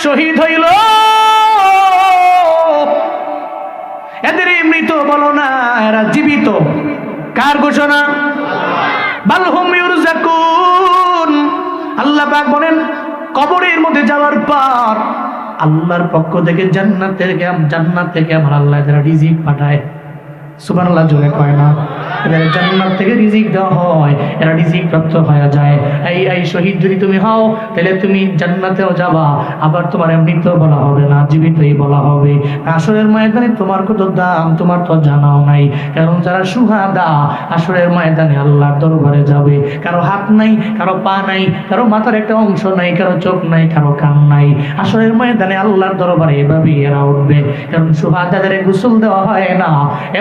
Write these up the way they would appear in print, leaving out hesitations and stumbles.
শহীদ হইল, এদের মৃত বলো না, এরা জীবিত। কার ঘোষণা? বাল হুম ইউরজাকুন। আল্লাহ পাক বলেন কবরের মধ্যে যাওয়ার পর আল্লাহর পক্ষ থেকে জান্নাত থেকে আমার আল্লাহ এদের রিজিক পাঠায়। সুবহানাল্লাহ জোরে কয় না? এদের জান্নাত থেকে রিজিক দেওয়া হয়, এরা রিজিক প্রাপ্ত হয়ে যায়। এই শহীদ যদি তুমি হও তাহলে তুমি জান্নাতেও যাবা, আবার তোমার মৃত বলা হবে না, জীবিতই বলা হবে। আসরের ময়দানে তোমার কত দাম তোমার তো জানাও নাই। কারণ যারা শুহাদা আসরের ময়দানে আল্লাহর দরবারে যাবে, কারো হাত নাই, কারো পা নাই, কারো মাথার একটা অংশ নাই, কারো চোখ নাই, কারো কান নাই। আসরের ময়দানে আল্লাহর দরবারে এভাবেই এরা উঠবে। কারণ শুহাদাদের গোসল দেওয়া হয় না,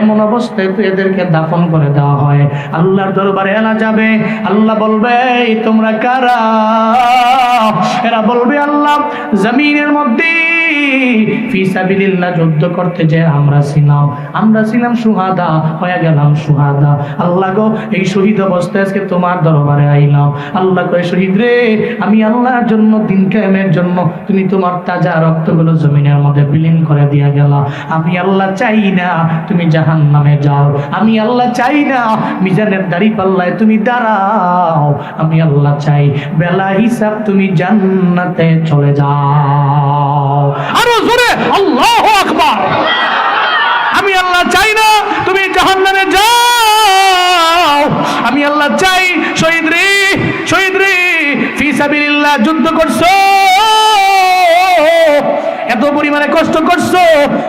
এমন অবস্থায় তো এদেরকে দাফন করে দেওয়া হয়। আল্লাহর দরবারে এরা যাবে, আল্লাহ বলবে তোমরা কারা? এরা বলবে আল্লাহ জমিনের মধ্যে ফি সাবিলিল্লাহ যুদ্ধ করতে যে আমরা ছিলাম শুহাদা, হয়ে গেলাম শুহাদা। আল্লাহ গো এই শহীদ অবস্থায় আজকে তোমার দরবারে আইলাম। আল্লাহ কয় শহীদ রে, আমি আল্লাহর জন্য দিন কায়েমের জন্য তুমি তোমার তাজা রক্তগুলো জমিনের মধ্যে বিলীন করে দিয়া গেলা। আমি আল্লাহ চাই না তুমি জাহান্নামে যাও, আমি আল্লাহ চাই না মিজানের দাড়ি পাল্লায় তুমি দাঁড়াও, আমি আল্লাহ চাই বেলা হিসাব তুমি জান্নাতে চলে যাও। আরো জোরে আল্লাহু আকবার। আমি আল্লাহ চাই না তুমি জাহান্নামে যাও, আমি আল্লাহ চাই শহীদ রে ফি সাবিলিল্লাহ যুদ্ধ করছো, এত পরিমাণে কষ্ট করছো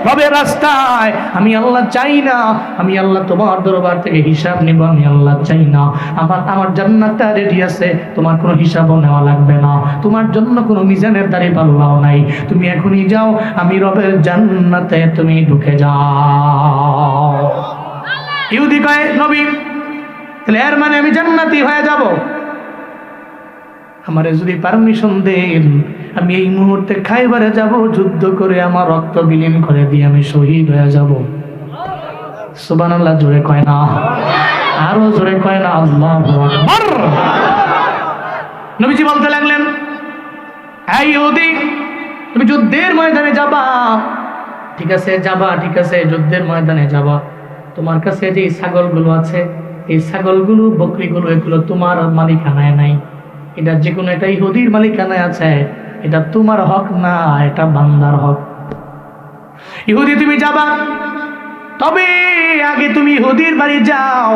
রবের রাস্তায়, আমি আল্লাহ চাই না, আমি আল্লাহ তোমার দরবার থেকে হিসাব নিব, আমি আল্লাহ চাই না। আমার জান্নাতটা রেডি আছে, তোমার কোনো হিসাবও নেওয়া লাগবে না, তোমার জন্য কোনো মিজানের দাড়ি পাল্লাও নাই, তুমি এখনই যাও, আমি রবের জান্নাতে তুমি ঢুকে যাও। ইহুদি কয় নবী তাহলে এর মানে আমি জান্নাতি হয়ে যাব? আমারে যদি পারমিশন দেন আমি এই মুহূর্তে খাইবারে যাব, যুদ্ধ করে আমার রক্ত বিলীন করে দিয়ে আমি শহীদ হয়ে যাব। সুবহানাল্লাহ জোরে কয় না? আরো জোরে কয় না? আল্লাহু আকবার। নবীজি বলতে লাগলেন এই ইহুদি তুমি যুদ্ধের ময়দানে যাবা, ঠিক আছে যাবা, ঠিক আছে যুদ্ধের ময়দানে যাবা, তোমার কাছে যে ছাগলগুলো আছে এই ছাগলগুলো বকরিগুলো এগুলো তোমার মালিকানায় নাই, এটা যে কোনো একটা ইহুদির মালিকানায় আছে, এটা তোমার হক না, এটা বান্দার হক। ইহুদি তুমি যাবা, তবে আগে তুমি ইহুদির বাড়ি যাও,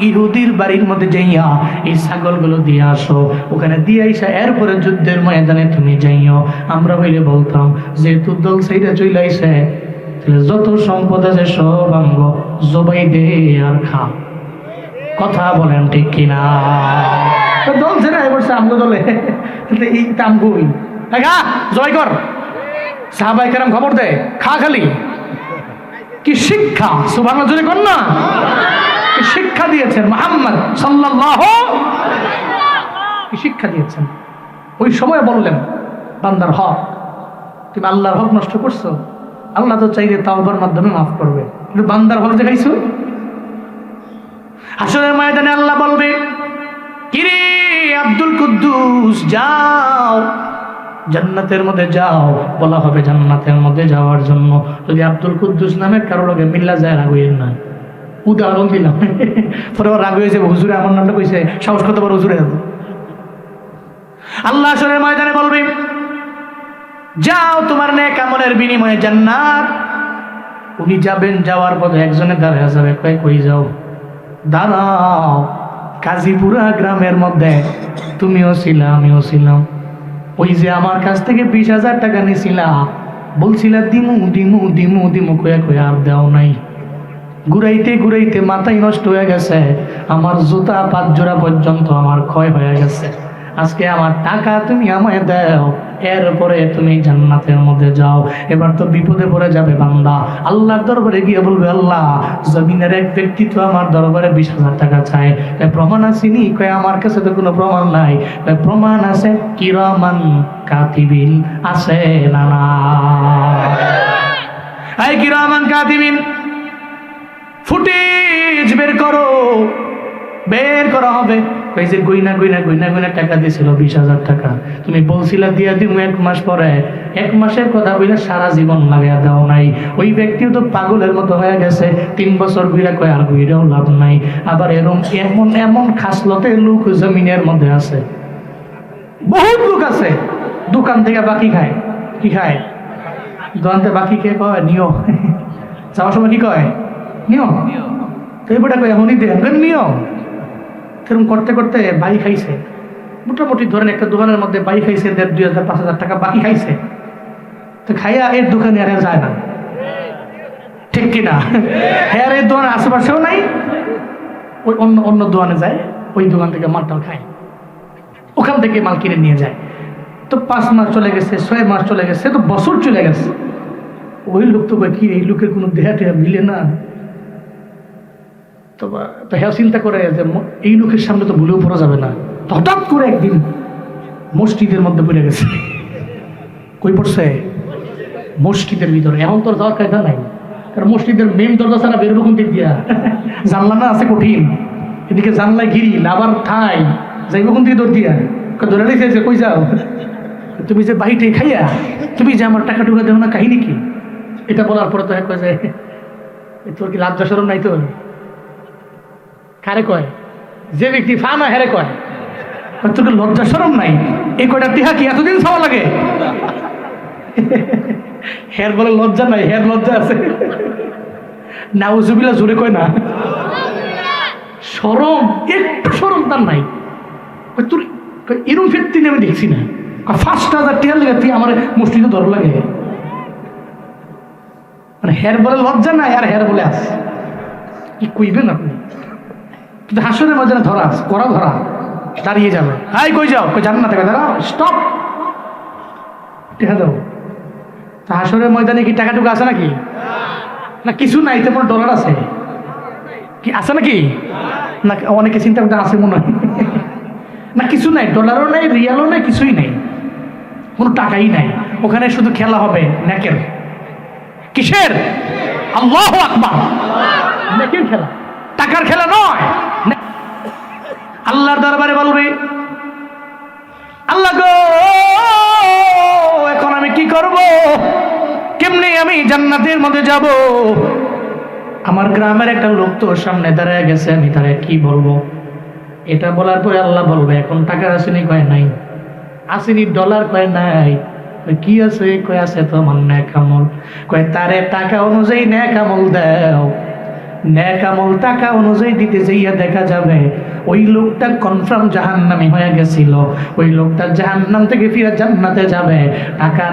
ইহুদির বাড়ির মধ্যে যাইয়া এই ছাগলগুলো দিয়ে আসো, ওখানে দিয়ে আইসা এরপরে যুদ্ধের ময়দানে তুমি যাইও। আমরা হইলে বলতাম যেহেতু দল সেইটা চলে আইসে, যত সম্পদ আছে সব আঙ্গ জবাই দে আর খা। কথা বলেন ঠিক কিনা? দল ছেড়ে বসে আমগো দলে এই তামগুই জয় কর, সাহাবায়ে কেরাম খবর দেয় খা খালি। কি শিক্ষা! সুবহানাল্লাহ জোরে কর না? কি শিক্ষা দিয়েছেন মুহাম্মদ সাল্লাল্লাহু, কি শিক্ষা দিয়েছেন! ওই সময় বললেন বান্দার হক, তুমি আল্লাহর হক নষ্ট করছো, আল্লাহ তো চাইলে তাওবার মাধ্যমে মাফ করবে, কিন্তু বান্দার হক দেখাইছো। হাসরের ময়দানে আল্লাহ বলবে কিরে আব্দুল কুদ্দুস যাও জান্নাতের মধ্যে যাও, বলা হবে জান্নাতের মধ্যে যাওয়ার জন্য যদি আব্দুল কুদ্দুস নামের কারো লগে মিল্লা যায় রাগ হইয়েন না, উদাহরণ দিলাম। পরে রাগ হয়ে যাবে হুজুরে আমার নামটা কইছে, সাহস কত বড় হুজুরে। আল্লাহ হাসরের ময়দানে বলবে যাও তোমার নেক আমলের বিনিময়ে জান্নাত। উনি যাবেন, যাওয়ার পথে একজনে দাঁড়ায় যাবে, কই যাও? দাঁড়াও, কাজীপুরা গ্রামের মধ্যে তুমিও ছিলা আমিও ছিলাম, ওই যে আমার কাছ থেকে 20,000 টাকা নিছিলা, বলছিলা দিমু দিমু দিমু দিমু কয়া কয়া আর দেও নাই, ঘুরাইতে ঘুরাইতে মাথায় নষ্ট হয়ে গেছে, আমার জুতা 5 জোড়া পর্যন্ত আমার ক্ষয় হয়ে গেছে, আজকে আমার টাকা তুমি আমায় দাও, এরপরে তুমি জান্নাতের মধ্যে যাও। এবার তো বিপদে পড়ে যাবে বান্দা, আল্লাহর দরবারে গিয়ে বলবে আল্লাহ জমিনের এক ব্যক্তি তো আমার দরবারে 20,000 টাকা চায়, প্রমাণ আসেনি? কয় আমার কাছে তো কোনো প্রমাণ নাই। প্রমাণ আছে, কিরামান কাতিবিন আছে না না? এই কিরামান কাতিবিন ফুটেজ বের করো, বের করা হবে ওই যে গইনা গইনা গইনা গইনা টাকা দিয়েছিল 20,000 টাকা, তুমি বলছিলা দিয়া দিমু 1 মাস পরে, 1 মাসের কথা বলে সারা জীবন লাগাইয়া দাও নাই। ওই ব্যক্তিও তো পাগলের মতো হয়ে গেছে, 3 বছর ঘুরে কয় আর ঘুরেও লাভ নাই। আবার এরকম এমন এমন খাসলতে লোক জমিনের মধ্যে আছে, বহুত লোক আছে দোকান থেকে বাকি খায়। কি খায়? দোকান থেকে বাকি খেয়ে কয় নিও, যাওয়ার সময় কি কয় নিও, তো এবারটা কয় এমনই দেন নিও। এরকম করতে করতে বাড়ি খাইছে, মোটামুটি ধরেন একটা দোকানের মধ্যে বাড়ি খাইছে 1,500, 2,000, 5,000 টাকা বাকি খাইছে। তো খাইয়া এর দোকানে আর যায় না, ঠিক কিনা? হ্যাঁ, এর দোকানের আশেপাশেও নাই, ওই অন্য অন্য দোকানে যায়, ওই দোকান থেকে মালটাল খায়, ওখান থেকে মাল কিনে নিয়ে যায়। তো 5 মাস চলে গেছে, 6 মাস চলে গেছে, তো বছর চলে গেছে। ওই লোক তো কি এই লোকের কোনো দেহা টেহা মিলে না। তো হ্যাঁ চিন্তা করে যে এই লোকের সামনে তো ভুলেও পড়া যাবে না। হঠাৎ করে একদিন মসজিদের মধ্যে পড়ে গেছে। কই পড়ছে? মসজিদের ভিতরে। এখন তোর যাওয়ার কায়দা নাই, কারণ মসজিদের মেন দরজা ছাড়া বেরোবো কোন দিক দিয়া? জানলা না আছে কঠিন, এদিকে জানলায় গিরি আবার ঠাই, যাইব কোন দিকে দৌড় দিয়া? ধরে রেখেছে কই যাও? তুমি যে বাড়িতে খাইয়া তুমি যে আমার টাকা টুকা দেও না, কাহিনী কি? এটা বলার পরে তো এক কয় যে তোর কি লজ্জা শরম নাই? তোর কারে কয়? যে ব্যক্তি ফা না হেরে কয় তোর কি লজ্জা শরম নাই? এই কয়টা টিহা কি এতদিন খাওয়া লাগে? হের বলে লজ্জা নাই, হের লজ্জা আছে। নাউজুবিল্লাহ জোরে কয় না, শরম একটু শরম তার নাই। তোর এরম ফিরতি আমি দেখছি না। 5,000 টাকা লাগে তুই আমার মসজিদে ধর লাগে, মানে হের বলে লজ্জা নাই আর হের বলে আস। কি কইবেন আপনি? কিন্তু হাসনের মধ্যে ধরা করা ধরা দাঁড়িয়ে যাবে। হাই কই যাও? কই জান না থেকে দাঁড়া, স্টপ, টেকা দাও। তা হাসনের ময়দানে কি টাকা টুকা আছে নাকি? না কিছু নাই, তেমন ডলার আছে কি আছে নাকি? না অনেকে চিন্তা করতে আছে মনে হয়। না কিছু নাই, ডলারও নাই, রিয়ালও নাই, কিছুই নাই, কোনো টাকাই নাই। ওখানে শুধু খেলা হবে নেকের। কিসের? আল্লাহু আকবার, নেকের খেলা, টাকার খেলা নয়। আল্লাহর দরবারে বলবে আল্লাহ গো এখন আমি কি করব, কেমনে আমি জান্নাতের মধ্যে যাব? আমার গ্রামের একটা লোক তো সামনে দাঁড়ায় গেছে, আমি তারে কি বলবো? এটা বলার পরে আল্লাহ বলবে এখন টাকা আসেনি? কয় নাই। আসেনি ডলার? কয় নাই। কি আছে? কয় আছে তো আমার নেক আমল। কয় তারে টাকা অনুযায়ী নেক আমল দাও। নেক আমল টাকা অনুযায়ী দিতে যাইয়া দেখা যাবে ওই লোকটা কনফার্ম জাহান্নামী হয়ে গেছিল, ওই লোকটা জাহান্নাম থেকে ফিরে জান্নাতে যাবে।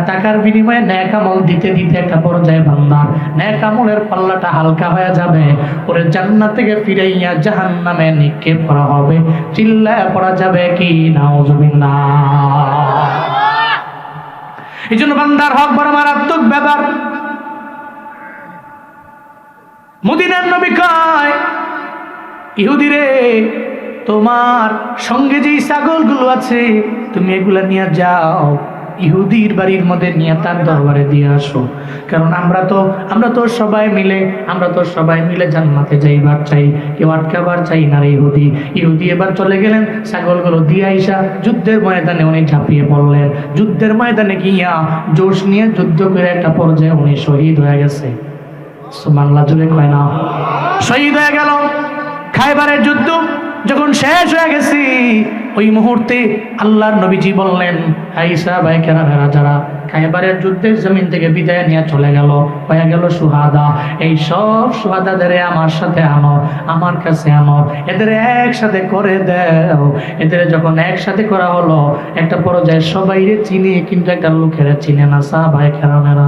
টাকার বিনিময়ে নেক আমল দিতে দিতে একটা পর্যায়ে বান্দার নেক আমলের পাল্লাটা হালকা হয়ে যাবে, ওরে জান্নাত থেকে ফিরাইয়া জাহান্নামে নিক্ষেপ করা হবে। চিল্লায় পড়া যাবে কি নাউজুবিল্লাহ। এই জন্য বান্দার হক বড় মারাত্মক ব্যাপার। মদিনার নবী কয় ইহুদি রে, তোমার সঙ্গে যেই ছাগলগুলো আছে তুমি এগুলা নিয়ে যাও, ইহুদির বাড়ির মধ্যে নিয়ে তার দরবারে দিয়ে আসো। কারণ আমরা তো সবাই মিলে জান্নাতে যাইবার চাই, কেউ আটকাবার চাই না রে ইহুদি এবার চলে গেলেন, ছাগলগুলো দিয়ে আইসা যুদ্ধের ময়দানে উনি ঝাঁপিয়ে পড়লেন। যুদ্ধের ময়দানে গিয়া জোশ নিয়ে যুদ্ধ করে একটা পর্যায়ে উনি শহীদ হয়ে গেছে। সুবহানাল্লাহ জোরে কয় না? শহীদ হয়ে গেল। খায়বারের যুদ্ধ যখন শেষ হয়ে গেছে ওই মুহূর্তে আল্লাহর নবীজি বললেন, আয়েশা ভাই কেরামেরা যারা খায়বারের যুদ্ধের জমিন থেকে বিদায় নিয়ে চলে গেল, হয়ে গেল সুহাদা, এই সব সুহাদাদের আমার সাথে আনো, আমার কাছে আনো, এদের একসাথে করে দাও। এদের যখন একসাথে করা হলো একটা পর্যায়ে সবাইরে চিনি, কিন্তু একটা লোকেরা চিনে না, সাহাবায়ে কেরামেরা।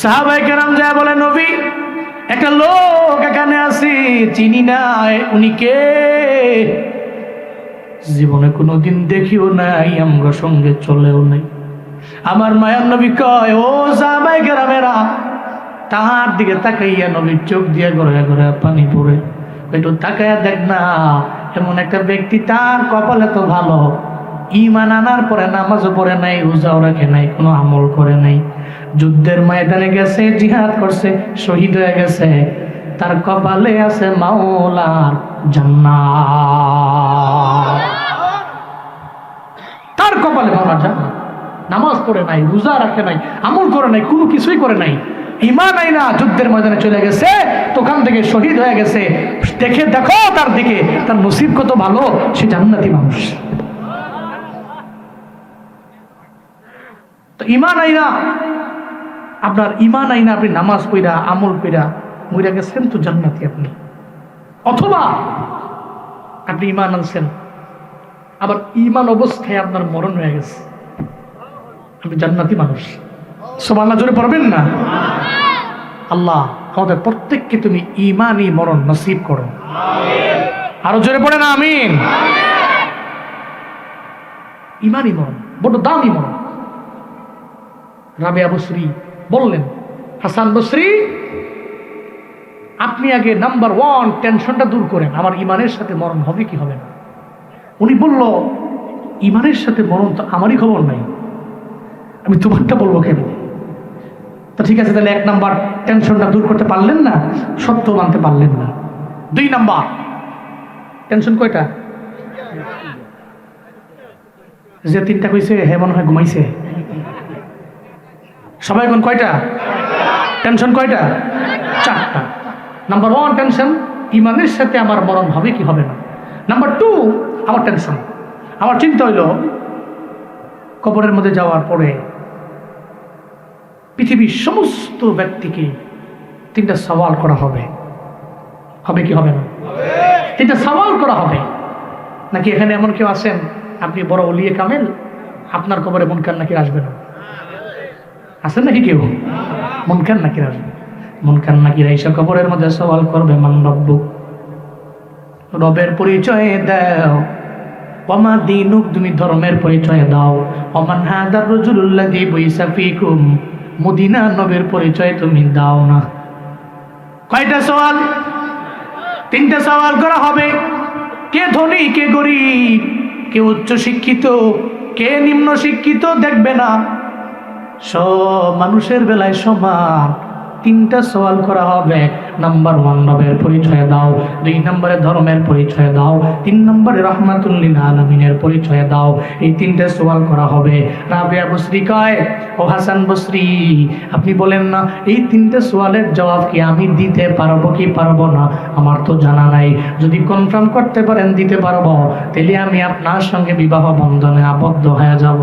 সাহাবায়ে কেরাম যা বলে নবী একটা লোক এখানে আছে, চিনি না, উনি কে? জীবনে কোনোদিন দেখিও নাই, আমার সঙ্গে চলেও নাই। আমার মায়ার নবী কয় ও সাহাবায়ে কেরামেরা, তাহার দিকে তাকাইয়া নবীর চোখ দিয়ে গড়ায় গড়ায় পানি পড়ে। একটু তাকাইয়া দেখ না, এমন একটা ব্যক্তি তার কপালে তো ভালো, ঈমান আনার পরে নামাজও পড়ে নাই, রোজাও রাখে নাই, কোনো আমল করে নাই, যুদ্ধের ময়দানে গেছে, জিহাদ করছে, শহীদ হয়ে গেছে, তার কপালে আছে মাওলার জান্নাত। কার কপালে বাবা জান্নাত? নামাজ পড়ে নাই, রোজা রাখে নাই, আমল করে নাই, কোনো কিছুই করে নাই, ঈমান নাই না, যুদ্ধের ময়দানে চলে গেছে, দোকান থেকে শহীদ হয়ে গেছে, দেখো তার দিকে, তার নসিব কত ভালো, সে জান্নাতি মানুষ। তো ঈমান নাই না, আপনার ঈমান নাই না, আপনি নামাজ পড়া আমল পড়া মরে গেছেন, তো জান্নাতি আপনি। অথবা আপনি ঈমান আনছেন, আবার ঈমান অবস্থায় আপনার মরণ হয়ে গেছে, আপনি জান্নাতি মানুষ। সুবহানাল্লাহ জোরে পড়বেন না? আল্লাহ আমাদের প্রত্যেককে তুমি ঈমানি মরণ নসিব করো, আরো জোরে পড়ে না আমিন। ঈমানি মরণ বড় দামি মরণ। রাবিয়া বসরি বললেন, হাসান বসরি আপনি আগে নাম্বার 1 টেনশনটা দূর করেন, আমার ঈমানের সাথে মরণ হবে কি হবে না। উনি বলল, ঈমানের সাথে মরণ তো আমারই খবর নাই, আমি তোমারটা বলবো কেন? তা ঠিক আছে, তাহলে 1 নাম্বার টেনশনটা দূর করতে পারলেন না, সত্য মানতে পারলেন না। 2 নাম্বার টেনশন কয়টা? যে 3টা কইছে হে মনে হয় ঘুমাইছে। সবাই এখন কয়টা টেনশন? কয়টা? 4টা। নাম্বার 1 টেনশন, ঈমানের সাথে আমার মরণ হবে কি হবে না। নাম্বার 2 আমার টেনশন, আমার চিন্তা হইল কবরের মধ্যে যাওয়ার পরে পৃথিবীর সমস্ত ব্যক্তিকে 3টা সওয়াল করা হবে, হবে কি হবে না? 3টা সওয়াল করা হবে। নাকি এখানে এমন কেউ আছেন, আপনি বড় ওলিয়ে কামেল, আপনার কবরে মুনকার নাকির আসবে না? আছেন নাকি কেউ? মুনকার নাকির আসবে, মুনকার নাকির এসে কবরের মধ্যে সওয়াল করবে, মান রব্বুক, রবের পরিচয় দাও, ওমা দীনুক, তুমি ধর্মের পরিচয় দাও, ওমান হাদার রাজুলুল্লাযী বুইসা ফীকুম, মদিনা নবীর পরিচয় তুমি দাও না। কয়টা সওয়াল? 3টা সওয়াল করা হবে। কে ধনী, কে গরিব, কে উচ্চ শিক্ষিত, কে নিম্ন শিক্ষিত দেখবে না, সব মানুষের বেলায় সমান। 3টা সওয়াল করা হবে। নাম্বার 1 রবের পরিচয় দাও, 2 নম্বরে ধর্মের পরিচয় দাও, 3 নম্বরে রাহমাতুল লিল আলামিনের পরিচয় দাও। এই 3টে সওয়াল করা হবে। রাবিয়া বসরি কয়, ও হাসান বসরি আপনি বলেন না এই 3টে সওয়ালের জবাব কি আমি দিতে পারবো কি পারবো না? আমার তো জানা নাই, যদি কনফার্ম করতে পারেন দিতে পারবো, তাহলে আমি আপনার সঙ্গে বিবাহ বন্ধনে আবদ্ধ হয়ে যাব।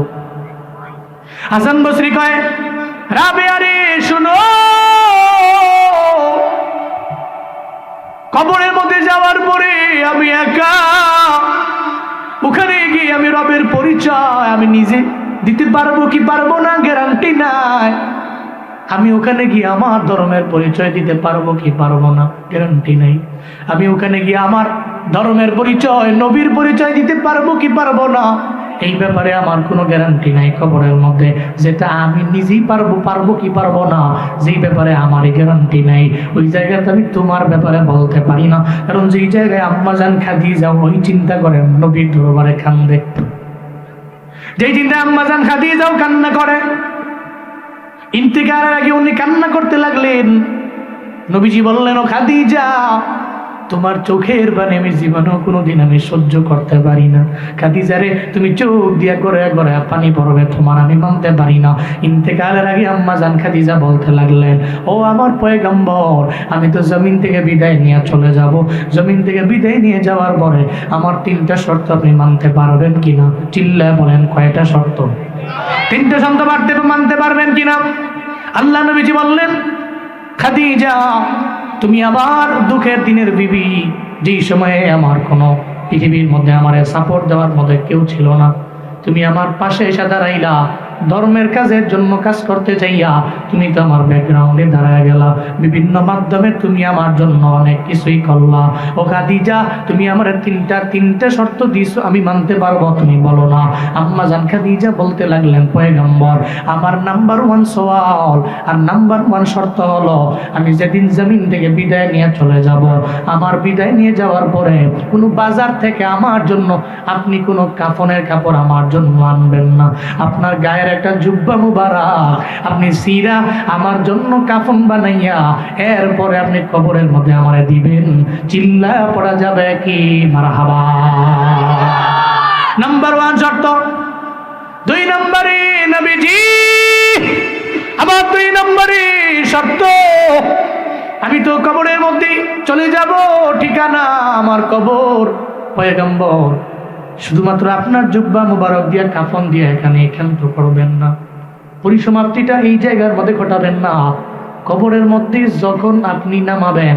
হাসান বসরি কয়, রাবিয়া রে শুনো, কবরের মধ্যে যাওয়ার পরে আমি একা, ওখানে গিয়ে আমি রবের পরিচয় আমি নিজে দিতে পারবো কি পারবো না গ্যারান্টি নাই। আমি ওখানে গিয়ে আমার ধর্মের পরিচয় দিতে পারবো কি পারবো না গ্যারান্টি নাই। আমি ওখানে গিয়ে আমার ধর্মের পরিচয়, নবীর পরিচয় দিতে পারবো কি পারবো না, এই ব্যাপারে আমার কোনো গ্যারান্টি নাই কবরের মধ্যে। যেটা আমি নিজেই পারবো কি পারবো না, যেই ব্যাপারে আমারই গ্যারান্টি নাই, ওই জায়গাতে আমি তোমার ব্যাপারে বলতে পারি না। কারণ যেই জায়গায় আম্মা জান খাদিজা ওই চিন্তা করেন নবীর দরবারে কান্দে, যেই চিন্তা আম্মা জান খাদিজাও কান্না করে, ইন্তেকালের আগে উনি কান্না করতে লাগলেন। নবীজি বললেন, ও খাদিজা তোমার চোখের পানি আমি জীবনেও কোনোদিন আমি সহ্য করতে পারি না। খাদিজারে তুমি চোখ দিয়া গড়ে গড়ে পানি পড়বে, তোমার আমি মানতে পারি না। ইন্তেকালের আগে আম্মা জান খাদিজা বলতে লাগলেন, ও আমার পয়গম্বর আমি তো জমিন থেকে বিদায় নিয়ে চলে যাব, জমিন থেকে বিদায় নিয়ে যাওয়ার পরে আমার 3টা শর্ত আপনি মানতে পারবেন কিনা? চিল্লায় বলেন, কয়টা শর্ত? 3টা শর্ত মানতে পারবেন কিনা? আল্লাহ নবীজি বললেন, খাদিজা তুমি আমার দুঃখের দিনের বিবি, যেই সময়ে আমার কোনো পৃথিবীর মধ্যে আমার সাপোর্ট দেওয়ার মধ্যে কেউ ছিল না, তুমি আমার পাশে এসে দাঁড়াইলা, ধর্মের কাজের জন্য কাজ করতে চাইয়া তুমি তো আমার ব্যাকগ্রাউন্ডে দাঁড়ায় গেলা, বিভিন্ন মাধ্যমে তুমি আমার জন্য অনেক কিছুই করলা। ও খাদিজা তুমি আমার 3টা শর্ত দিছো, আমি মানতে পারবো, তুমি বলো না। আম্মা জান খাদিজা বলতে লাগলেন, পয়গম্বর আমার নাম্বার 1 সওয়াল আর নাম্বার 1 শর্ত হলো আমি যেদিন জমিন থেকে বিদায় নিয়ে চলে যাব, আমার বিদায় নিয়ে যাওয়ার পরে কোনো বাজার থেকে আমার জন্য আপনি কোনো কাফনের কাপড় আমার জন্য আনবেন না, আপনার গায়ের একটা জুব্বা মুবারক আপনি সিরা আমার জন্য কাফন বানাইয়া এরপরে আপনি কবরের মধ্যে আমারে দিবেন। চিল্লা পড়া যাবে কি মারহাবা? নাম্বার 1 শর্ত দুই নম্বরে নবীজি আমার দুই নম্বরে শর্ত, আমি তো কবরের মধ্যে চলে যাব, ঠিকানা আমার কবর। পয়গম্বর শুধুমাত্র আপনার জুব্বা মুবারক দিয়ে কাফন দিয়ে এখানে ক্ষান্ত করবেন না, পরিসমাপ্তিটা এই জায়গার মধ্যে ঘটাবেন না। কবরের মধ্যে যখন আপনি নামাবেন,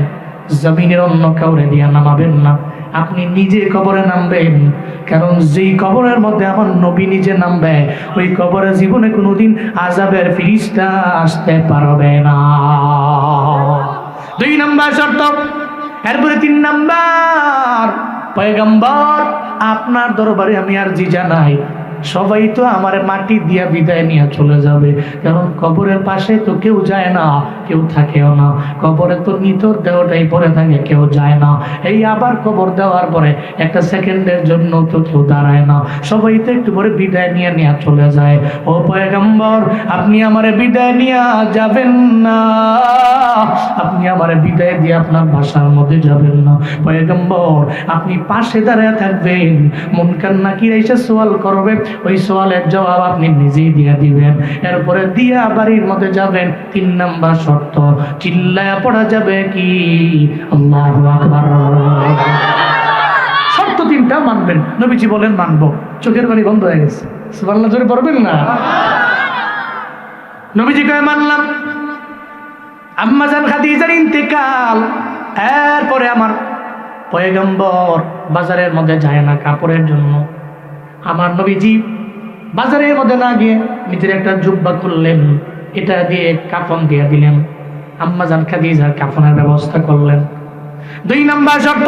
জমিনের অন্য কাউরে দিয়া নামাবেন না, আপনি নিজে কবরে নামবেন। কারণ যেই কবরের মধ্যে আমার নবী নিজে নামবে, ওই কবরে জীবনে কোনোদিন আযাবের ফেরেশতা আসতে পারবে না। দুই নাম্বার শর্ত। এরপরে তিন নাম্বার, পয়গম্বর আপনার দরবারে আমি আরজি জানাই, সবাই তো আমার মাটি দিয়া বিদায় নিয়ে চলে যাবে, কারণ কবরের পাশে তো কেউ যায় না, কেউ থাকেও না, কবরে তো নিতর দেহটাই পড়ে থাকে, কেউ যায় না। এই আবার কবর দেওয়ার পরে একটা সেকেন্ডের জন্য তো কেউ দাঁড়ায় না, সবাই তো একটু পরে বিদায় নিয়ে চলে যায়। ও পয়গম্বর আপনি আমারে বিদায় নিয়ে যাবেন না, আপনি আমারে বিদায় দিয়ে আপনার বাসার মধ্যে যাবেন না। পয়গম্বর আপনি পাশে দাঁড়ায় থাকবেন, মুনকার নাকির এসে সওয়াল করবে, ওই সওয়ালের জবাব আপনি নিজেই দিয়ে দিবেন, এরপরে দিয়া বাড়ির মধ্যে যাবেন। তিন নাম্বার শর্ত, চিল্লায়া পড়া যাবে কি আল্লাহু আকবার। শর্ত তিনটা মানবেন। নবীজি বলেন মানবো, চোখের পানি বন্ধ হয়ে গেছে, সুবহানাল্লাহ জোরে পড়বেন না। নবীজি কয় মানলাম। আম্মা জান খাদিজার ইন্তেকাল, এরপরে আমার পয়গম্বর বাজারের মধ্যে যায় না কাপড়ের জন্য। আমার নবীজি বাজারের মধ্যে না গিয়ে নিজের একটা জুব্বা খুললেন, এটা দিয়ে কাফন দিয়ে দিলেন, আম্মা জান খাদিজার কাফনের ব্যবস্থা করলেন। দুই নাম্বার শর্ত,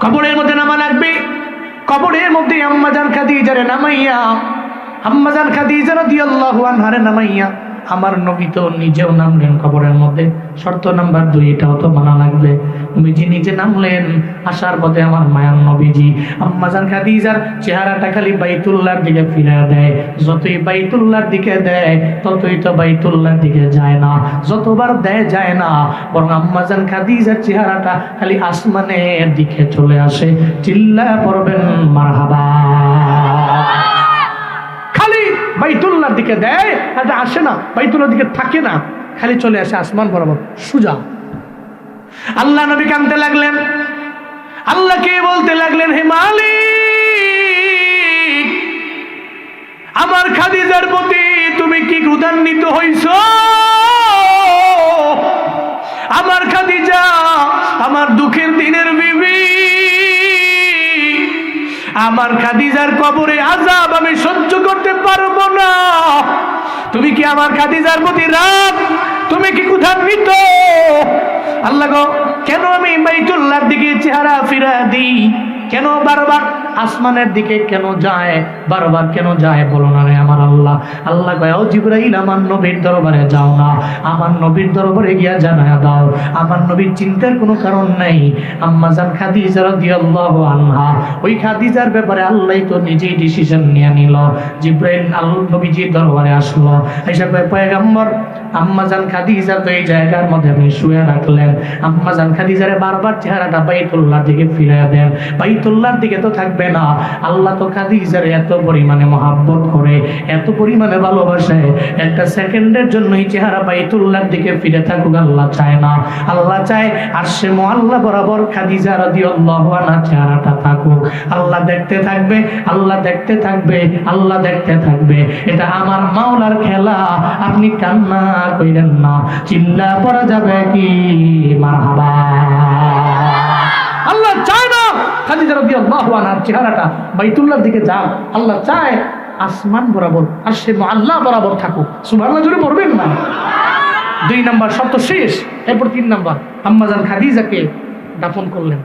কবরের মধ্যে নামা লাগবে। কবরের মধ্যে আম্মা জান খাদিজারে নামাইয়া, আম্মা জান খাদিজা রাদিয়াল্লাহু আনহারে নামাইয়া আমার নবী তো নিজেও নামলেন কবরের মধ্যে। শর্ত নাম্বার 2, এটাও তো মানা লাগবে। নবীজি নিজে নামলেন, আসার পথে আমার মায়ার নবীজি আম্মা জান খাদিজার চেহারাটা খালি বাইতুল্লাহর দিকে ফিরিয়ে দেয়। যতই বাইতুল্লাহর দিকে দেয় ততই তো বাইতুল্লাহর দিকে যায় না, যতবার দেয় যায় না, বরং আম্মা জান খাদিজার চেহারাটা খালি আসমানের দিকে চলে আসে। চিল্লায়া পড়বেন মারহাবা। খালি বাইতুল্লাহর দিকে দেয়, এটা আসে না, বাইতুল্লাহর দিকে থাকে না, খালি চলে আসে আসমান বরাবর সুজা। আল্লাহ নবী কাঁদতে লাগলেন, আল্লাহকে বলতে লাগলেন, হে মালিক আমার খাদিজার প্রতি তুমি কি ক্রোধান্বিত হইছ? আমার খাদিজা আমার দুঃখের দিনের বিবি, আমার খাদিজার কবরে আযাব আমি সহ্য করতে পারবো না। তুমি কি আমার খাদিজার প্রতি রাগ? তুমি কি ক্রোধান্বিত? আল্লাহ গো, কেন আমি বাইতুল্লাহর দিকে চেহারা ফিরা দিই? কেন বারবার আসমানের দিকে কেন যায়? বারবার কেন যায় বলো না রে আমার আল্লাহ। আল্লাহ কয়, ও জিবরাইল আমার নবীর দরবারে যাও না, আমার নবীর দরবারে গিয়া জানায়া দাও আমার নবীর চিন্তার কোনো কারণ নাই। আম্মা জান খাদিজা রাদিয়াল্লাহু আনহা, ওই খাদিজার ব্যাপারে আল্লাহ তো নিজেই ডিসিশন নিয়ে নিল। জিবরাইল আল্লাহ নবীজির দরবারে আসলো, এসে কয়, পয়গম্বর আম্মা জান খাদিজা তো এই জায়গার মধ্যে আপনি শুয়ে রাখলেন, আম্মা জান খাদিজারে বারবার চেহারাটা বাইতুল্লাহর দিকে ফিরিয়ে দেন, বাইতুল্লাহর দিকে তো থাকবে না। আল্লাহ তো খাদিজারে এত পরিমাণে মহাব্বত করে, এত পরিমাণে ভালোবাসে, একটা সেকেন্ডের জন্য এই চেহারা বাইতুল্লাহর দিকে ফিরে থাকুক আল্লাহ চায় না। আল্লাহ চায় আরশে মুআল্লা বরাবর খাদিজা রাদিয়াল্লাহু আনহা চেহারাটা থাকুক। আল্লাহ দেখতে থাকবে, আল্লাহ দেখতে থাকবে, আল্লাহ দেখতে থাকবে। এটা আমার মাওলার খেলা, আপনি কান্না কইরেন না। চিল্লা পড়া যাবে কি মারহাবা। আল্লাহ চায় না খাদিজা রাদিয়াল্লাহু আনহার চেহারাটা বাইতুল্লাহর দিকে যাক, আল্লাহ চায় আসমান বরাবর আরশে মুআল্লা বরাবর থাকুক। সুবহানাল্লাহ জোরে পড়বেন না। 2 নাম্বার শর্ত শেষ। এরপর 3 নাম্বার, আম্মা জান খাদিজাকে দাফন করলেন।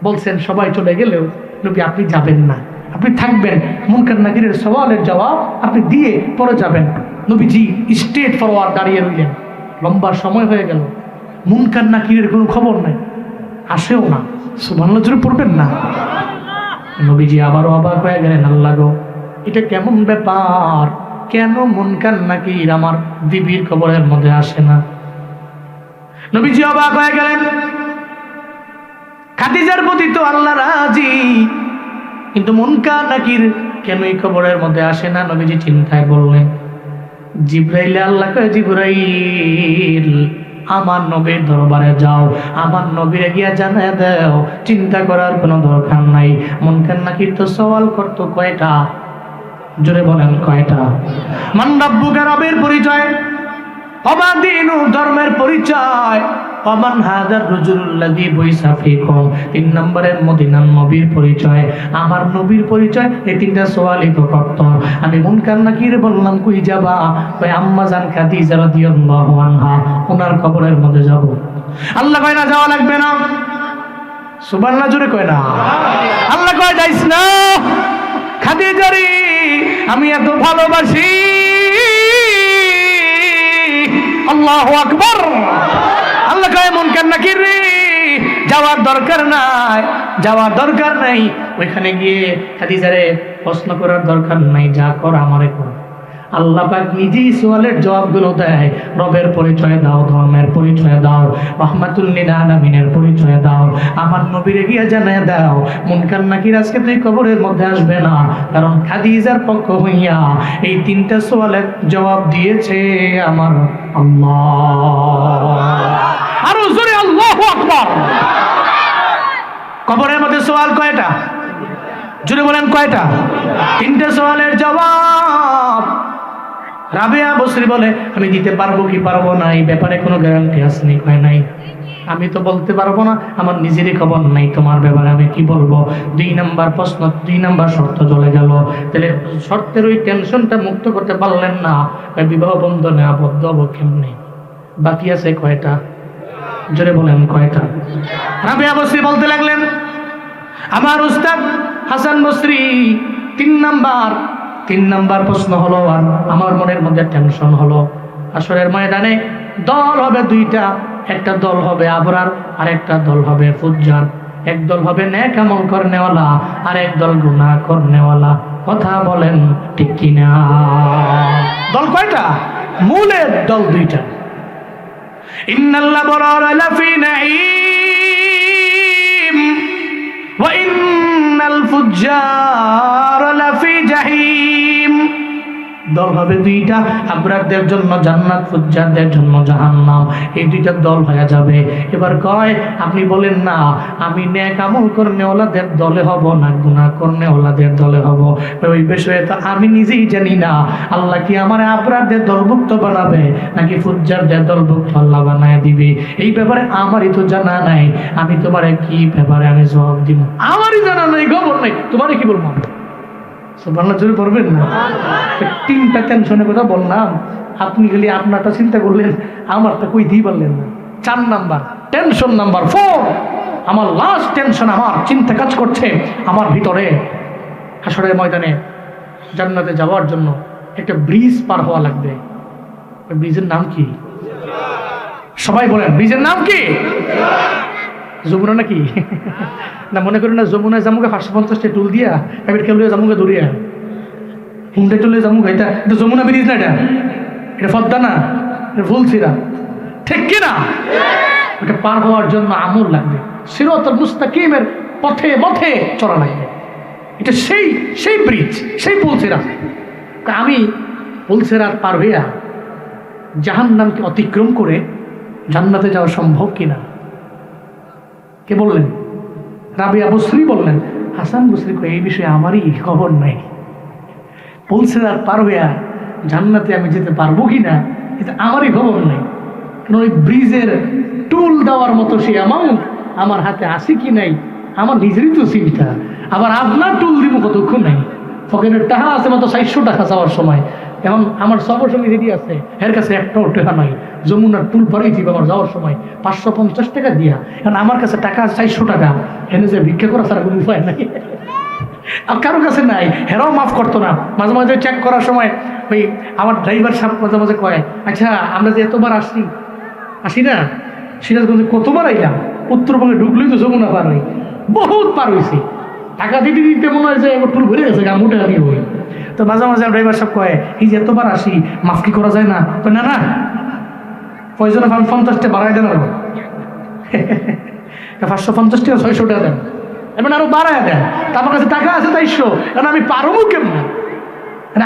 বলছেন সবাই চলে গেলেও নবী আপনি যাবেন না, আপনি থাকবেন, মুনকার নাকিরের সওয়ালের জবাব আপনি দিয়ে পরে যাবেন। নবীজি স্ট্রেট ফরওয়ার্ড দাঁড়িয়ে রইলেন। লম্বা সময় হয়ে গেল, মুনকার নাকিরের কোনো খবর নাই, আসেও না। সুবহানাল্লাহ জোরে পড়বেন না। নবীজি আবারও অবাক হয়ে গেলেন, আল্লাহ গো, এটা কেমন ব্যাপার? কেন মুনকার নাকির আমার বিবির কবরের মধ্যে আসে না? নবীজি অবাক হয়ে গেলেন। খাদিজার প্রতি তো আল্লাহ রাজি, কিন্তু মুনকার নাকির কেনই কবরের মধ্যে আসে না? নবীজি চিন্তায় বললেন, জিবরাইল, আল্লাহ কয়, জিবরাইল আমার নবীর দরবারে যাও, আমার নবীরে গিয়া জানায় দাও, চিন্তা করার কোনো দরকার নাই। মুনকার নাকির তো সওয়াল করতো কয়টা? জোরে বলেন কয়টা? মান রাব্বুকা, রবের পরিচয়। ওমা দীনু, ধর্মের পরিচয়। ওমান হাদার রাজুলুল্লাযী বুইসা ফীকুম, 3 নম্বরের মদিনার নবীর পরিচয়, আমার নবীর পরিচয়। এই 3টা সওয়ালই তো করত। আমি মুনকার নাকির বললাম, কই যাবা? কই আম্মা জান খাদিজা রাদিয়াল্লাহু আনহা, ওনার কবরের মধ্যে যাব। আল্লাহ কয় না যাওয়া লাগবে না। সুবহানাল্লাহ, জোরে কয় না। আল্লাহ কয় যাইস না, খাদিজারি আমি এত ভালোবাসি। আল্লাহু আকবার। আল্লাহ কয়, মুনকার নাকির রে যাওয়ার দরকার নাই, যাওয়ার দরকার নাই। ওইখানে গিয়ে খাদিজারে প্রশ্ন করার দরকার নাই, যা কর আমারে কর। আল্লাহ পাক নিজেই সওয়ালের জবাবগুলো দেয়। রবের পরিচয় দাও, ধর্মের পরিচয় দাও, রাহমাতুল লিল আলামিনের পরিচয় দাও, আমার নবীরে গিয়ে জানায় দাও, মুনকার নাকির আজকে তুই কবরের মধ্যে আসবে না, কারণ খাদিজার পক্ষ হইয়া এই 3টা সওয়ালের জবাব দিয়েছে আমার আল্লাহ। আরো জোরে আল্লাহু আকবার। কবরের মধ্যে সওয়াল কয়টা? জোরে বলেন কয়টা? 3টা সওয়ালের জবাব। রাবেয়া বসরি বলে, আমি দিতে পারবো কি পারবো না এই ব্যাপারে কোনো গ্যারান্টি আসেনি। কয় নাই, আমি তো বলতে পারবো না, আমার নিজেরই খবর নাই, তোমার ব্যাপারে আমি কি বলবো। 2 নাম্বার প্রশ্ন, 2 নাম্বার শর্ত চলে গেল। তাহলে শর্তের ওই টেনশনটা মুক্ত করতে পারলেন না, বিবাহ বন্ধনে আবদ্ধ হবো কেমনে? বাকি আছে কয়টা? জোরে বলেন কয়টা? রাবেয়া বসরি বলতে লাগলেন, আমার উস্তাদ হাসান বসরি 3 নাম্বার প্রশ্ন হলো, আর আমার মনের মধ্যে টেনশন হলো। আসরের ময়দানে দল হবে 2টা, একটা দল হবে আবরার, আর একটা দল হবে ফুজ্জার। এক দল হবে নেক আমল করনেওয়ালা, আর এক দল গুনাহ করনেওয়ালা। কথা বলেন ঠিক কিনা? দল কয়টা? মূলের দল 2টা। ইন্নাল আবরারা লাফি নাঈম ওয়া ইন্নাল ফুজ্জারা লাফি জাহিম। দল হবে 2টা, আবরারদের জন্য জান্নাত, ফুজ্জারদের জন্য জাহান্নাম। এই 2টা দল হয়ে যাবে। এবার কয়, আপনি বলেন না আমি নেক আমল করনেওয়ালাদের দলে হব না গুনাহ করনেওয়ালাদের দলে হব? ওই বিষয়ে তো আমি নিজেই জানি না। আল্লাহ কি আমার আবরারদের দলভুক্ত বানাবে নাকি ফুজ্জারদের দলভুক্ত আল্লাহ বানায় দিবে? এই ব্যাপারে আমারই তো জানা নাই। আমি তোমারে কি ব্যাপারে আমি জবাব দিব? আমারই জানা নাই, খবর নাই, তোমারে কি বলবো? সুবহানাল্লাহ, জোরে পড়বেন না। 3টা টেনশনের কথা বললাম, আপনি খালি আপনারটা চিন্তা করলেন, আমারটা কই দিয়ে পারলেন না। 4 নাম্বার টেনশন, নাম্বার 4, আমার লাস্ট টেনশন, আমার চিন্তা কাজ করছে আমার ভিতরে। হাসরের ময়দানে জান্নাতে যাওয়ার জন্য একটা ব্রিজ পার হওয়া লাগবে। ওই ব্রিজের নাম কি? সবাই বলেন, ব্রিজের নাম কি? যমুনা নাকি? না, মনে করি না যমুনায় জামুকে 550টা টুল দিয়া এবার কেউ জামুকে দৌড়িয়া হুন্ডে টুলে জামুকে। এটা যমুনা ব্রিজ না, এটা পদ্মা না, এটা ফুলছিরা, ঠিক কিনা? ওটা পার হওয়ার জন্য আমল লাগবে, সিরাতুল মুস্তাকিমের পথে পথে চলা লাগবে। এটা সেই ব্রিজ, সেই ফুলছিরা। আমি ফুলছিরা পার হইয়া জাহান্নামকে অতিক্রম করে জান্নাতে যাওয়া সম্ভব কিনা? কে বললেন? রাবিয়া বসরি বললেন। হাসান বসরি কই, এই বিষয়ে আমারই খবর নাই। বলছে আর পার হইয়া জান্নাতে আমি যেতে পারবো কিনা এটা আমারই খবর নাই, কারণ ওই ব্রিজের টুল দেওয়ার মতো সে অ্যামাউন্ট আমার হাতে আছে কি নাই আমার নিজেরই তো চিন্তা। আবার আপনার টুল দিব কতক্ষণ নাই, পকেটের টাকা আছে মাত্র 400 টাকা যাওয়ার সময়। এখন আমার সবার সঙ্গে রেডি আছে, এর কাছে একটাও টাকা নাই। যমুনার টুল পাড়াই দিব আমার যাওয়ার সময় 550 টাকা দিয়া, কারণ আমার কাছে টাকা 400 টাকা। এনে যে ভিক্ষা করা ছাড়া কোনো উপায় নাই, আর কারো কাছে নাই। হেরাও মাফ করতো না। মাঝে মাঝে চেক করার সময় ওই আমার ড্রাইভার সাহেব মাঝে মাঝে কয়, আচ্ছা আমরা যে এতবার আসি না সিরাজগঞ্জে, কতবার আইলাম? উত্তরবঙ্গে ঢুকলেই তো যমুনা পার হই, বহুত পার হয়েছি। টাকা দিতে দিতে মনে হয় যে একবার টুল ভরে গেছে, মোটে দিয়ে হই। তো মাঝে মাঝে ড্রাইভার সাহেব কয়, এই যে এতবার আসি মাফ কি করা যায় না? তো না না, প্রয়োজনে 50টা বাড়াই দেন, আরো 550 টাকা 600 টাকা দেন। এমন আরো বাড়ায় দেন। তা আমার কাছে টাকা আছে 2300, কারণ আমি পারবো কেমন,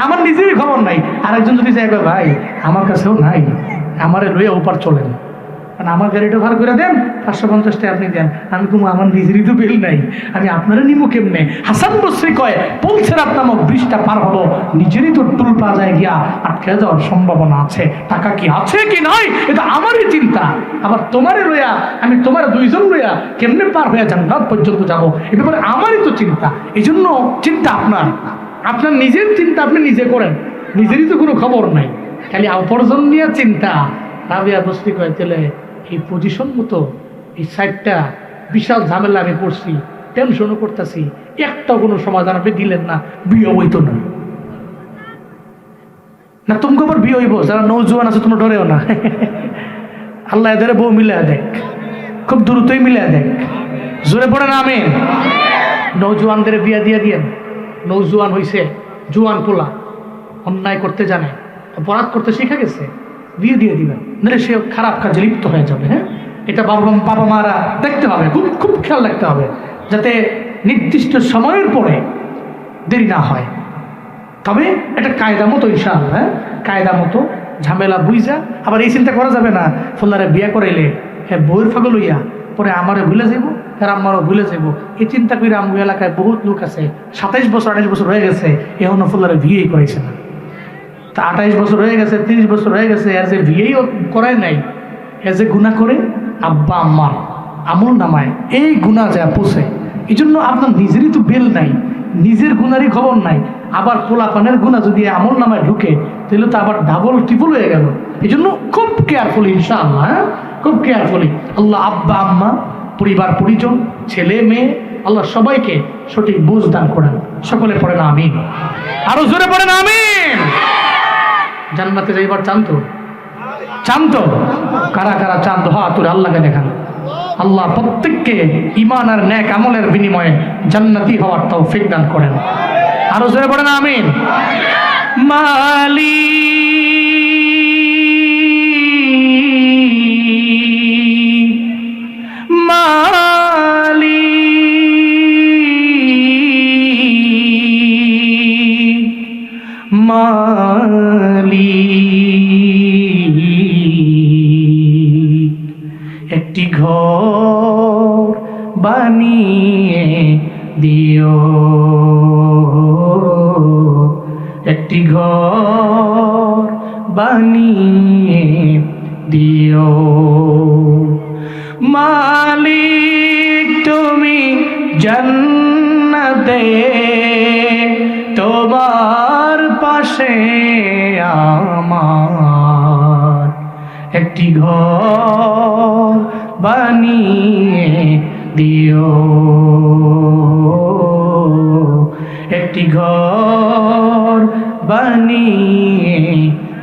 আমার নিজেরই খবর নাই। আরেকজন যদি চাই ভাই আমার কাছেও নাই, আমারে লইয়া ওপার চলেন, কারণ আমার গাড়িটা ভাড়া করে দেন, 550 টাকা আপনি দেন। আমি তুমি আমার নিজেরই তো বিল নাই, আমি আপনারা নিবো কেমনে? হাসান বসরি কয় পৌঁছেরাত নামক ব্রিজটা পার হবো, নিজেরই তো টুল প্লাজায় গিয়া আটকে যাওয়ার সম্ভাবনা আছে, টাকা কি আছে কি নাই এটা আমারই চিন্তা। আবার তোমারে লইয়া আমি তোমার দুইজন লইয়া কেমনে পার হইয়া জান্নাত পর্যন্ত যাবো, এ ব্যাপারে আমারই তো চিন্তা। এই জন্য চিন্তা আপনার, আপনার নিজের চিন্তা আপনি নিজে করেন, নিজেরই তো কোনো খবর নাই, খালি অপরজন নিয়ে চিন্তা। রাবিয়া বসরি কয় চলে এই পজিশন মতো এই সাইডটা বিশাল ঝামেলা আমি পড়ছি, টেনশনও করতেছি, একটা কোনো সমাধান আপনি দিলেন না, বিয়ে হইতো না। না তুমি আবার বিয়ে হইব, যারা নৌজওয়ান আছে তোমরা ডরেও না। আল্লাহ এদের বউ মিলে দেখ, খুব দ্রুতই মিলে দেখ, জোরে পড়ে না আমিন। নৌজওয়ানদের বিয়ে দিয়ে দিয়েন। নৌজওয়ান হইছে জোয়ান পোলা, অন্যায় করতে জানে, অপরাধ করতে শিখে গেছে, বিয়ে দিয়ে দিবেন, নাহলে সে খারাপ কাজে লিপ্ত হয়ে যাবে। হ্যাঁ, এটা বাবা মারা দেখতে হবে, খুব খুব খেয়াল রাখতে হবে, যাতে নির্দিষ্ট সময়ের পরে দেরি না হয়। তবে এটা কায়দা মতো ইনশাআল্লাহ, হ্যাঁ কায়দা মতো ঝামেলা বুঝা। আবার এই চিন্তা করা যাবে না ফোল্লারে বিয়ে করাইলে হ্যাঁ বউয়ের ফাগল হইয়া পরে আমারও ভুলে যাইব, আর আমারও ভুলে যাইব, এই চিন্তা করে আমগো এলাকায় বহুত লোক আছে 27 বছর 28 বছর হয়ে গেছে এখনো ফোল্লারে বিয়েই করাইছে না। তা 28 বছর হয়ে গেছে, 30 বছর হয়ে গেছে, এর যে বিয়েই করায় নাই, এর যে গুনাহ করে আব্বা আম্মার আমল নামায় এই গুনাহ যা পোষে। এই জন্য আপনার নিজেরই তো বেল নাই, নিজের গুনারই খবর নাই, আবার পোলাপানের গুণা যদি আমল নামায় ঢুকে তাহলে তো আবার ডাবল ট্রিপল হয়ে গেল। এই জন্য খুব কেয়ারফুলি ইনশাআল্লাহ, হ্যাঁ খুব কেয়ারফুলি। আল্লাহ আব্বা আম্মা, পরিবার পরিজন, ছেলে মেয়ে, আল্লাহ সবাইকে সঠিক বুঝ দান করেন। সকলে পড়ে না আমিন, আরো জোরে পড়ে না আমিন। জান্নাতে যাইবার চান তো? চান তো? কারা কারা চান তো হাত তুলে আল্লাহকে দেখান। আল্লাহ প্রত্যেককে ঈমান আর নেক আমলের বিনিময়ে জান্নাতি হওয়ার তৌফিক দান করেন। আরো জোরে পড়েন আমিন। মালি মালি মালি একটি ঘর বানিয়ে দিও, একটি ঘর বানিয়ে দিও। মালিক তুমি জান্নাতে তোমার পাশে আমার একটি ঘর বানিয়ে দিও, একটি ঘর বানিয়ে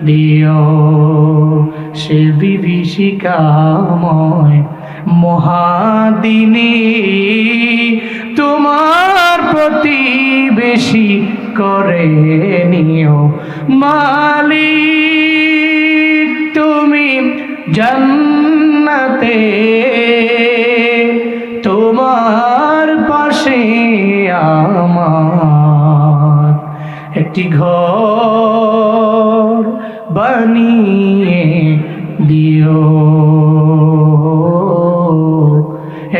দিও। সে বিভীষিকাময় মহাদিনে তোমার প্রতিবেশী করে নিও। মালিক তুমি জান্নাতে তোমার পাশে আমার একটি ঘর বানিয়ে দিও,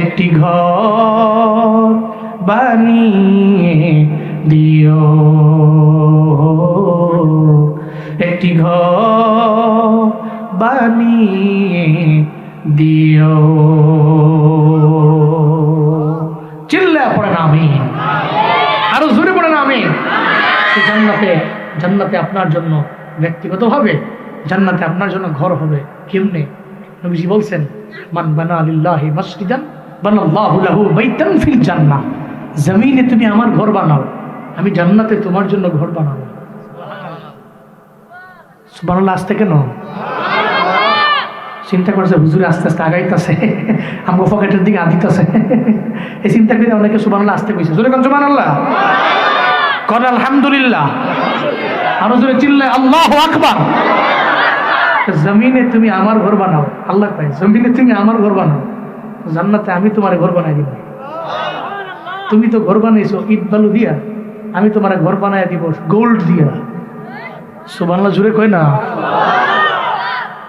একটি ঘর বানিয়ে দিও, একটি ঘর বানিয়ে দিও। চিল্লায় পড়েন আমিন, আরো জোরে পড়েন আমিন। জান্নাতে, জান্নাতে আপনার জন্য ব্যক্তিগতভাবে জান্নাতে আপনার জন্য ঘর হবে। কেমনে? নবীজি বলছেন মান বানা লিল্লাহি মসজিদান বানাল্লাহু লাহু বাইতান ফিল জান্নাহ। জমিনে তুমি আমার ঘর বানাও, আমি জান্নাতে তোমার জন্য ঘর বানাবো। সুবহানাল্লাহ। আসতে কেন চিন্তা করছে হুজুর আস্তে আস্তে আগাইতেছে, আমগো পকেটের দিকে আদিতেছে, এই চিন্তা করে অনেকে সুবহানাল্লাহ আসতে কইছে। জোরে কোন সুবহানাল্লাহ, কোন আলহামদুলিল্লাহ, আরো জোরে চিল্লায় আল্লাহু আকবার। জমিনে তুমি আমার ঘর বানাও, আল্লাহ কয় জমিনে তুমি আমার ঘর বানাও, জান্নাতে আমি তোমার ঘর বানাই দিব। তুমি তো ঘর বানাইছো ইট বালু দিয়া, আমি তোমার ঘর বানায় দিব গোল্ড দিয়া। সুবহানাল্লাহ জুড়ে কয় না।